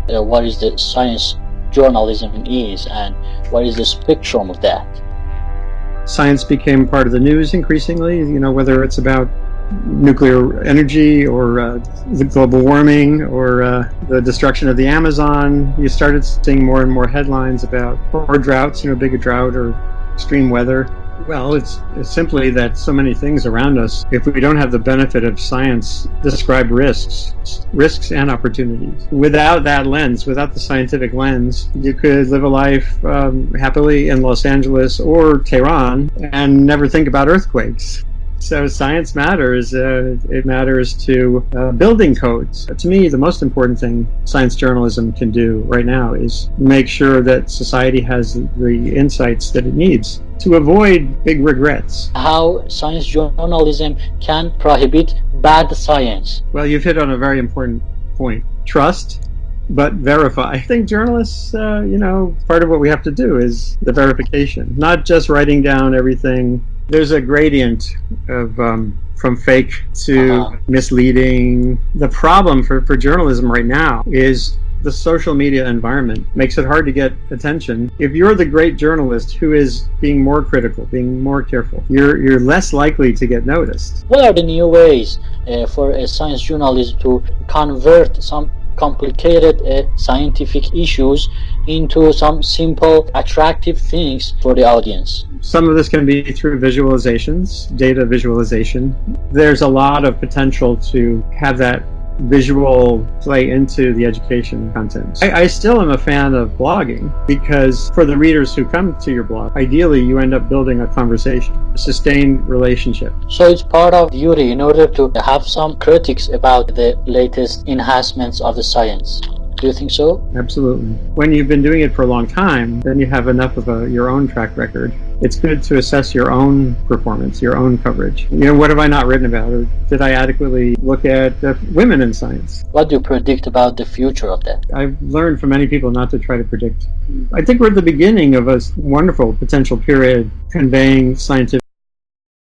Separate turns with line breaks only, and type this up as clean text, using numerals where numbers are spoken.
what is the science journalism is and what is the spectrum of that.
Science became part of the news increasingly, whether it's about nuclear energy or the global warming or the destruction of the Amazon. You started seeing more and more headlines about or droughts, big drought or extreme weather. Well, it's simply that so many things around us, if we don't have the benefit of science, describe risks and opportunities. Without that lens, without the scientific lens, you could live a life happily in Los Angeles or Tehran and never think about earthquakes. So science matters. It matters to building codes. To me, the most important thing science journalism can do right now is make sure that society has the insights that it needs to avoid big regrets.
How science journalism can prohibit bad science?
Well, you've hit on a very important point. Trust, but verify. I think journalists, part of what we have to do is the verification, not just writing down everything. There's a gradient of from fake to misleading. The problem for journalism right now is the social media environment makes it hard to get attention. If you're the great journalist who is being more critical, being more careful, you're less likely to get noticed.
What are the new ways for a science journalist to convert some complicated scientific issues into some simple, attractive things for the audience?
Some of this can be through visualizations, data visualization. There's a lot of potential to have that visual play into the education content. I still am a fan of blogging because for the readers who come to your blog, ideally you end up building a conversation, a sustained relationship.
So it's part of duty in order to have some critics about the latest enhancements of the science. Do you think so?
Absolutely. When you've been doing it for a long time, then you have enough of your own track record. It's good to assess your own performance, your own coverage. What have I not written about? Or did I adequately look at women in science?
What do you predict about the future of that?
I've learned from many people not to try to predict. I think we're at the beginning of a wonderful potential period conveying scientific